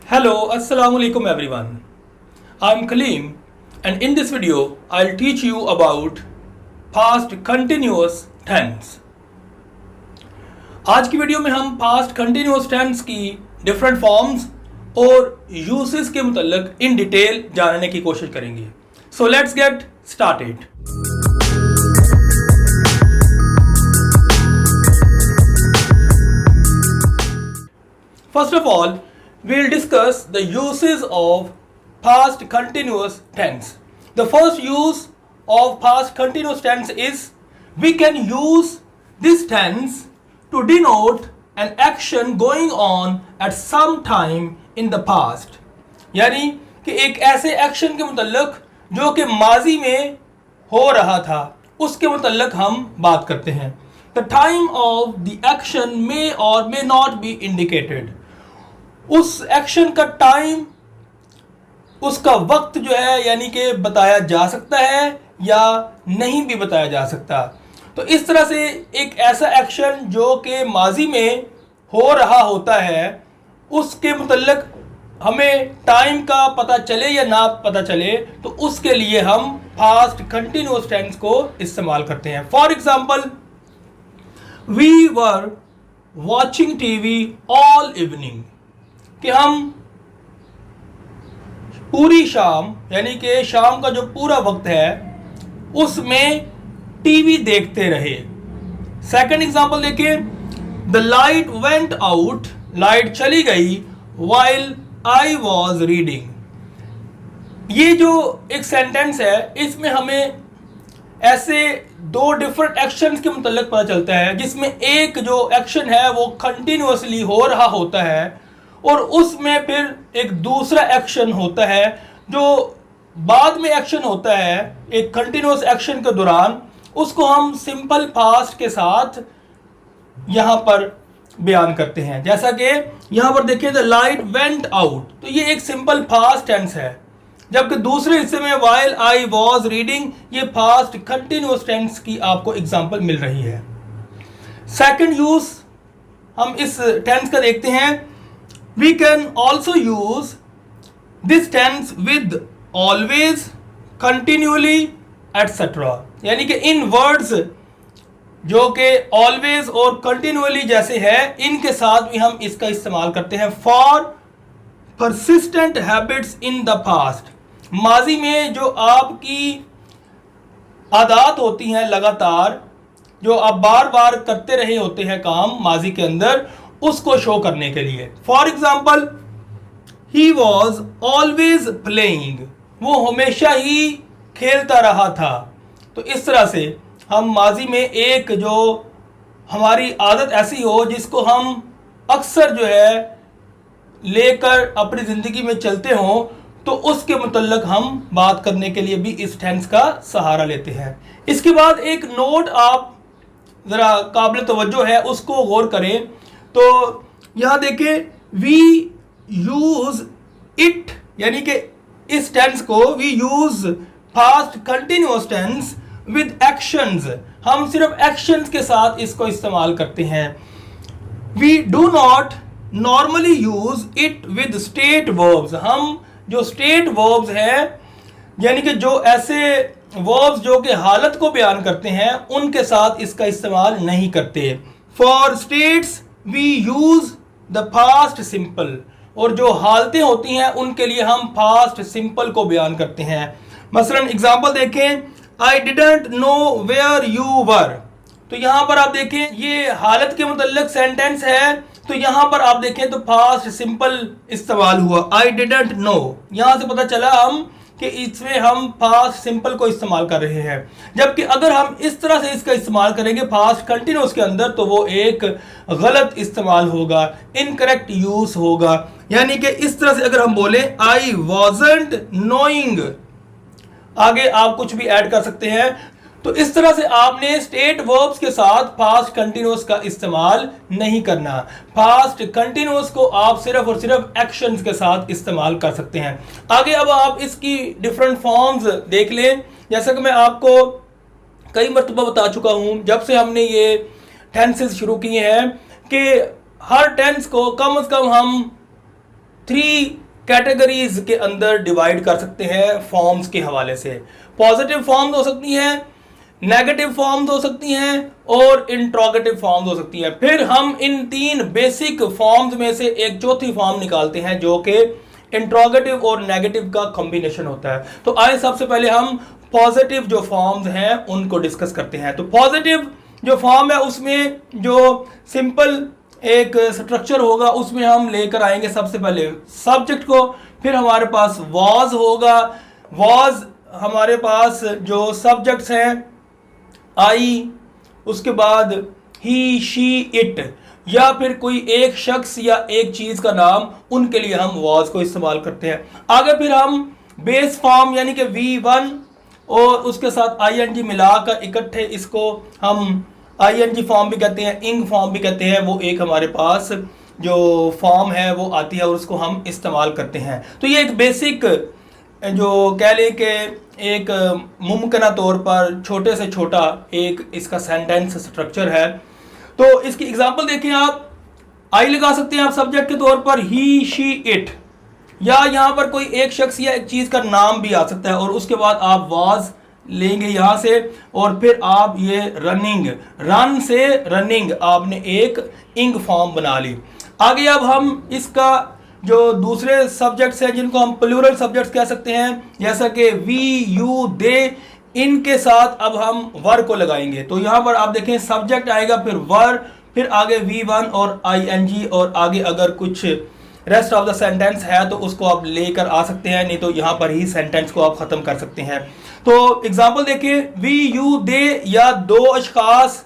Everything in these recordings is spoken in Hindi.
Hello, Assalamu alaikum everyone. I'm Kaleem and in this video I'll teach you about past continuous tense. आज की वीडियो में हम past continuous tense की different forms और uses के मुतल्लिक in detail जानने की कोशिश करेंगे. So let's get started. First of all, we'll discuss the uses of past continuous tense. The first use of past continuous tense is we can use this tense to denote an action going on at some time in the past. यानी कि एक ऐसे एक्शन के मुतल्लिक जो कि माजी में हो रहा था उसके मुतल्लिक हम बात करते हैं. The time of the action may or may not be indicated. उस एक्शन का टाइम, उसका वक्त जो है यानी कि बताया जा सकता है या नहीं भी बताया जा सकता. तो इस तरह से एक ऐसा एक्शन जो कि माजी में हो रहा होता है उसके मुतल्लिक हमें टाइम का पता चले या ना पता चले तो उसके लिए हम पास्ट कंटिन्यूअस टेंस को इस्तेमाल करते हैं. For example, we were watching TV all evening, कि हम पूरी शाम यानी कि शाम का जो पूरा वक्त है उसमें टीवी देखते रहे. सेकंड एग्जांपल देखिए, the light went out, light चली गई, वाइल आई वॉज रीडिंग. ये जो एक सेंटेंस है इसमें हमें ऐसे दो डिफरेंट एक्शंस के मुतल्लिक पता चलता है जिसमें एक जो एक्शन है वो कंटिन्यूअसली हो रहा होता है और उसमें फिर एक दूसरा एक्शन होता है जो बाद में एक्शन होता है एक कंटिन्यूअस एक्शन के दौरान, उसको हम सिंपल पास्ट के साथ यहाँ पर बयान करते हैं. जैसा कि यहाँ पर देखिए, द लाइट वेंट आउट, तो ये एक सिंपल पास्ट टेंस है, जबकि दूसरे हिस्से में वाइल आई वॉज रीडिंग ये पास्ट कंटिन्यूअस टेंस की आपको एग्जांपल मिल रही है. सेकंड यूज हम इस टेंस का देखते हैं. We can also use this tense with always, continually, etc. यानी कि इन वर्ड्स जो कि always और continually जैसे है इनके साथ भी हम इसका इस्तेमाल करते हैं. For persistent habits in the past, माजी में जो आपकी आदत होती हैं लगातार, जो आप बार बार करते रहे होते हैं काम माजी के अंदर, उसको शो करने के लिए. For example, he was always playing, वो हमेशा ही खेलता रहा था. तो इस तरह से हम माजी में एक जो हमारी आदत ऐसी हो जिसको हम अक्सर जो है लेकर अपनी ज़िंदगी में चलते हों तो उसके मुतल्लिक हम बात करने के लिए भी इस टेंस का सहारा लेते हैं. इसके बाद एक नोट आप ज़रा काबिल तवज्जो है उसको गौर करें. तो यहां देखें, वी यूज इट, यानी कि इस टेंस को we use past continuous tense with actions, हम सिर्फ एक्शंस के साथ इसको इस्तेमाल करते हैं. We do not normally use it with state verbs, हम जो स्टेट वर्ब्स हैं यानी कि जो ऐसे वर्ब्स जो कि हालत को बयान करते हैं उनके साथ इसका इस्तेमाल नहीं करते. For states we use the past simple, और जो हालतें होती हैं उनके लिए हम पास्ट सिंपल को बयान करते हैं. मसलन एग्जांपल देखें, I didn't know where you were, तो यहां पर आप देखें ये हालत के मुतल्लिक सेंटेंस है, तो यहां पर आप देखें तो पास्ट सिंपल इस्तेमाल हुआ. आई डिडंट नो, यहां से पता चला हम कि इसमें हम पास्ट सिंपल को इस्तेमाल कर रहे हैं. जबकि अगर हम इस तरह से इसका इस्तेमाल करेंगे पास्ट कंटिन्यूअस के अंदर तो वो एक गलत इस्तेमाल होगा, इनकरेक्ट यूज होगा. यानी कि इस तरह से अगर हम बोले आई वॉजंट नोइंग, आगे आप कुछ भी ऐड कर सकते हैं. तो इस तरह से आपने स्टेट वर्ब्स के साथ पास्ट कंटिन्यूअस का इस्तेमाल नहीं करना. पास्ट कंटिन्यूअस को आप सिर्फ और सिर्फ एक्शंस के साथ इस्तेमाल कर सकते हैं. आगे अब आप इसकी डिफरेंट फॉर्म्स देख लें. जैसा कि मैं आपको कई मरतबा बता चुका हूं जब से हमने ये टेंसेस शुरू किए हैं कि हर टेंस को कम से कम हम 3 कैटेगरीज के अंदर डिवाइड कर सकते हैं फॉर्म्स के हवाले से। पॉजिटिव फॉर्म्स हो सकती हैं, नेगेटिव फॉर्म्स हो सकती हैं और इंट्रोगेटिव फॉर्म्स हो सकती हैं। फिर हम इन 3 बेसिक फॉर्म्स में से एक चौथी फॉर्म निकालते हैं जो कि इंट्रोगेटिव और नेगेटिव का कॉम्बिनेशन होता है। तो आइए सबसे पहले हम पॉजिटिव जो फॉर्म्स हैं उनको डिस्कस करते हैं। तो पॉजिटिव जो फॉर्म है उसमें जो सिंपल एक स्ट्रक्चर होगा उसमें हम लेकर आएंगे सबसे पहले सब्जेक्ट को, फिर हमारे पास वाज होगा, वाज हमारे पास जो सब्जेक्ट्स हैं आई, उसके बाद ही, शी, इट, या फिर कोई एक शख्स या एक चीज का नाम, उनके लिए हम वाज को इस्तेमाल करते हैं। आगे फिर हम बेस फॉर्म यानी कि V1 और उसके साथ ING मिलाकर इकट्ठे इसको हम ING फॉर्म भी कहते हैं, इंग फॉर्म भी कहते हैं। वो एक हमारे पास जो फॉर्म है वो आती है और उसको हम इस्तेमाल करते हैं। तो ये एक बेसिक जो कह लें कि एक मुमकिन तौर पर छोटे से छोटा एक इसका सेंटेंस स्ट्रक्चर है। तो इसकी एग्जांपल देखें आप, आई लगा सकते हैं आप सब्जेक्ट के तौर पर, ही, शी, इट, या यहाँ पर कोई एक शख्स या एक चीज़ का नाम भी आ सकता है और उसके बाद आप वाज लेंगे यहाँ से और फिर आप ये रनिंग, रन से रनिंग आपने एक इंग फॉर्म बना ली। आगे अब हम इसका जो दूसरे सब्जेक्ट्स हैं जिनको हम प्लूरल सब्जेक्ट्स कह सकते हैं, जैसा कि वी, यू, दे, इनके साथ अब हम वर को लगाएंगे। तो यहाँ पर आप देखें सब्जेक्ट आएगा, फिर वर, फिर आगे V1 और ING, और आगे अगर कुछ रेस्ट ऑफ द सेंटेंस है तो उसको आप लेकर आ सकते हैं, नहीं तो यहाँ पर ही सेंटेंस को आप ख़त्म कर सकते हैं। तो एग्जाम्पल देखें, वी, यू, दे, या 2 अशखास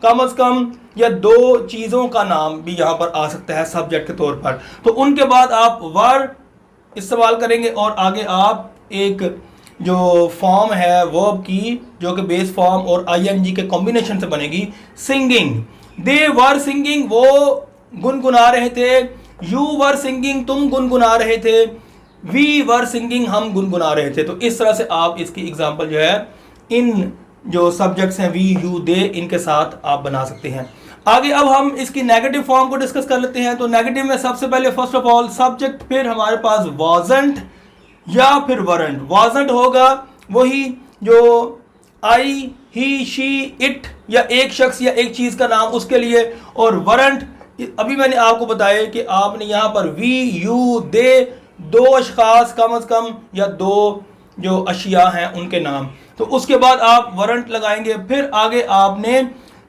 कम अज़ कम या 2 चीज़ों का नाम भी यहाँ पर आ सकता है सब्जेक्ट के तौर पर। तो उनके बाद आप वर इस्तेमाल करेंगे और आगे आप एक जो फॉर्म है वर्ब की जो कि बेस फॉर्म और ING के कॉम्बिनेशन से बनेगी, सिंगिंग। दे वर सिंगिंग, वो गुनगुना रहे थे। यू वर सिंगिंग, तुम गुनगुना रहे थे। वी वर सिंगिंग, हम गुनगुना रहे थे। तो इस तरह से आप इसकी एग्जांपल जो है इन जो सब्जेक्ट्स हैं वी, यू, दे, इनके साथ आप बना सकते हैं। आगे अब हम इसकी नेगेटिव फॉर्म को डिस्कस कर लेते हैं। तो नेगेटिव में सबसे पहले फर्स्ट ऑफ ऑल सब्जेक्ट, फिर हमारे पास वाजंट या फिर वरंट। वाजंट होगा वही जो आई, ही, शी, इट, या एक शख्स या एक चीज़ का नाम उसके लिए, और वरंट अभी मैंने आपको बताया कि आपने यहाँ पर वी, यू, दे, 2 अशखास कम अज़ कम या 2 जो अशिया हैं उनके नाम। तो उसके बाद आप वरंट लगाएंगे, फिर आगे आपने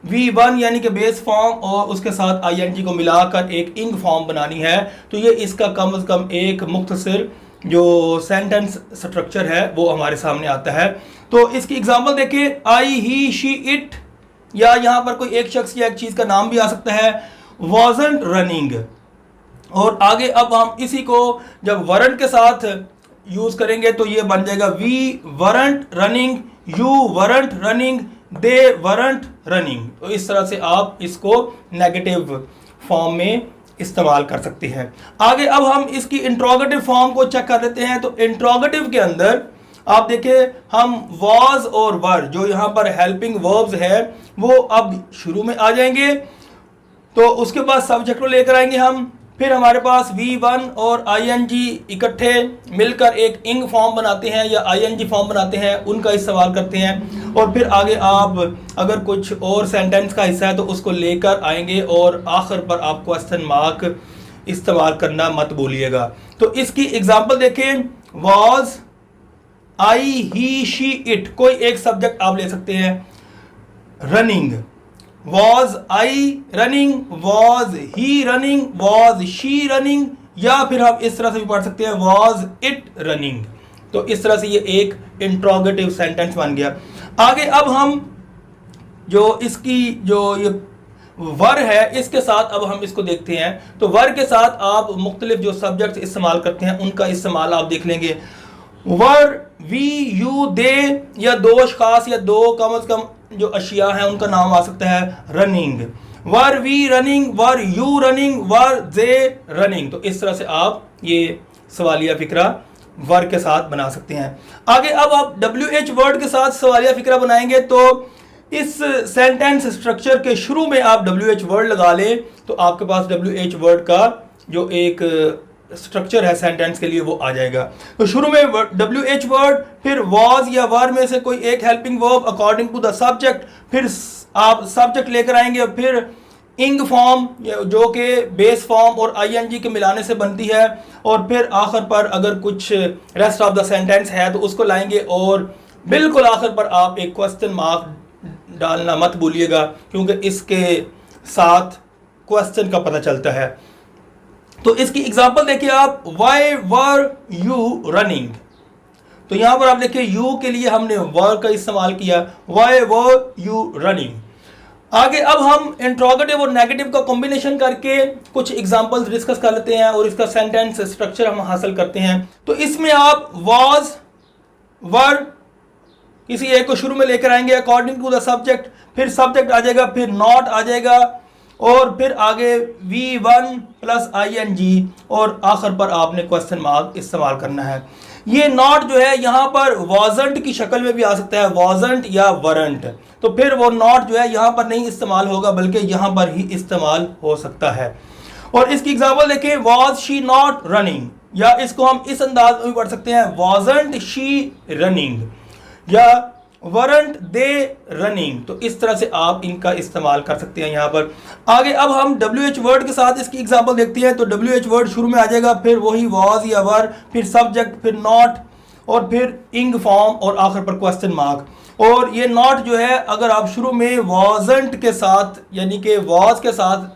V1 यानी कि बेस फॉर्म और उसके साथ ING को मिलाकर एक इंग फॉर्म बनानी है। तो ये इसका कम से कम एक मुख्तसर जो सेंटेंस स्ट्रक्चर है वो हमारे सामने आता है। तो इसकी एग्जांपल देखिए, आई, ही, शी, इट, या यहाँ पर कोई एक शख्स या एक चीज़ का नाम भी आ सकता है, wasn't रनिंग। और आगे अब हम इसी को जब वरंट के साथ यूज़ करेंगे तो ये बन जाएगा we weren't running, you weren't running, they weren't running. तो इस तरह से आप इसको नेगेटिव फॉर्म में इस्तेमाल कर सकते हैं। आगे अब हम इसकी इंट्रोगेटिव फॉर्म को चेक कर लेते हैं। तो इंट्रोगेटिव के अंदर आप देखें हम वाज और वर जो यहाँ पर हेल्पिंग वर्ब्स है वो अब शुरू में आ जाएंगे। तो उसके बाद सब्जेक्ट को लेकर आएंगे हम, फिर हमारे पास V1 और ING इकट्ठे मिलकर एक इंग फॉर्म बनाते हैं या ING फॉर्म बनाते हैं, उनका इस्तेमाल करते हैं। और फिर आगे आप अगर कुछ और सेंटेंस का हिस्सा है तो उसको लेकर आएंगे और आखिर पर आप क्वेश्चन मार्क इस्तेमाल करना मत भूलिएगा। तो इसकी एग्जांपल देखें, was, I, he, she, it, कोई एक सब्जेक्ट आप ले सकते हैं। Running, was I running, was he running, was she running, या फिर हम इस तरह से भी पढ़ सकते हैं was it running। तो इस तरह से ये एक इंट्रोगेटिव सेंटेंस बन गया। आगे अब हम जो इसकी जो ये वर है इसके साथ अब हम इसको देखते हैं। तो वर के साथ आप मुख्तलिफ जो सब्जेक्ट इस्तेमाल करते हैं उनका इस्तेमाल आप देख लेंगे। वर, वी, यू, दे, या 2 अशखास या 2 कम अज़ कम जो अशिया हैं उनका नाम आ सकता है running. Were we running, were you running, were they running. तो इस तरह से आप ये सवालिया फिक्रा वर के साथ बना सकते हैं। आगे अब आप WH वर्ड के साथ सवालिया फिक्रा बनाएंगे तो इस सेंटेंस स्ट्रक्चर के शुरू में आप WH वर्ड लगा लें तो आपके पास WH वर्ड का जो एक स्ट्रक्चर है सेंटेंस के लिए वो आ जाएगा। तो शुरू में WH वर्ड, फिर was या were में से कोई एक helping verb according to the subject, फिर आप सब्जेक्ट लेकर आएंगे, फिर इंग फॉर्म जो कि बेस फॉर्म और ING के मिलाने से बनती है, और फिर आखिर पर अगर कुछ रेस्ट ऑफ द सेंटेंस है तो उसको लाएंगे, और बिल्कुल आखिर पर आप एक क्वेश्चन मार्क डालना मत भूलिएगा, क्योंकि इसके साथ क्वेश्चन का पता चलता है। तो इसकी एग्जांपल देखिए आप, वाई वर यू रनिंग। तो यहां पर आप देखिए यू के लिए हमने वर का इस्तेमाल किया, वाई वर यू रनिंग। आगे अब हम इंट्रोगेटिव और नेगेटिव का कॉम्बिनेशन करके कुछ एग्जांपल्स डिस्कस कर लेते हैं और इसका सेंटेंस स्ट्रक्चर हम हासिल करते हैं। तो इसमें आप वाज, वर किसी एक को शुरू में लेकर आएंगे अकॉर्डिंग टू द सब्जेक्ट, फिर सब्जेक्ट आ जाएगा, फिर नॉट आ जाएगा, और फिर आगे V1 प्लस ING, और आखिर पर आपने क्वेश्चन मार्क इस्तेमाल करना है। ये नॉट जो है यहाँ पर wasn't की शक्ल में भी आ सकता है, wasn't या weren't, तो फिर वो नॉट जो है यहाँ पर नहीं इस्तेमाल होगा बल्कि यहाँ पर ही इस्तेमाल हो सकता है। और इसकी एग्जांपल देखिए, was she not running, या इसको हम इस अंदाज में भी पढ़ सकते हैं, wasn't she running, या weren't they running। तो इस तरह से आप इनका इस्तेमाल कर सकते हैं यहाँ पर। आगे अब हम WH वर्ड के साथ इसकी एग्जांपल देखते हैं। तो WH वर्ड शुरू में आ जाएगा, फिर वही was या were, फिर सब्जेक्ट, फिर नॉट, और फिर इंग फॉर्म, और आखिर पर क्वेश्चन मार्क। और ये नॉट जो है अगर आप शुरू में wasn't के साथ यानी कि was के साथ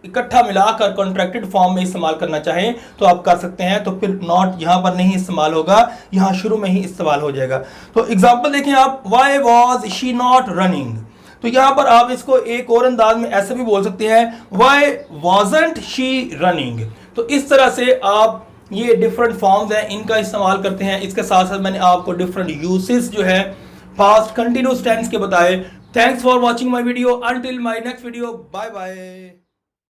इकट्ठा मिलाकर कॉन्ट्रैक्टेड फॉर्म में इस्तेमाल करना चाहें तो आप कर सकते हैं, तो फिर नॉट यहाँ पर नहीं इस्तेमाल होगा, यहाँ शुरू में ही इस्तेमाल हो जाएगा। तो एग्जांपल देखें आप, why was she not running. तो यहाँ पर आप इसको एक और अंदाज में ऐसे भी बोल सकते हैं, वाई वॉजंट शी रनिंग। तो इस तरह से आप ये डिफरेंट फॉर्म्स हैं इनका इस्तेमाल करते हैं। इसके साथ साथ मैंने आपको डिफरेंट यूसेस जो है पास्ट कंटिन्यूस टेंस के बताए। Thanks for watching my video, until my next video, bye bye.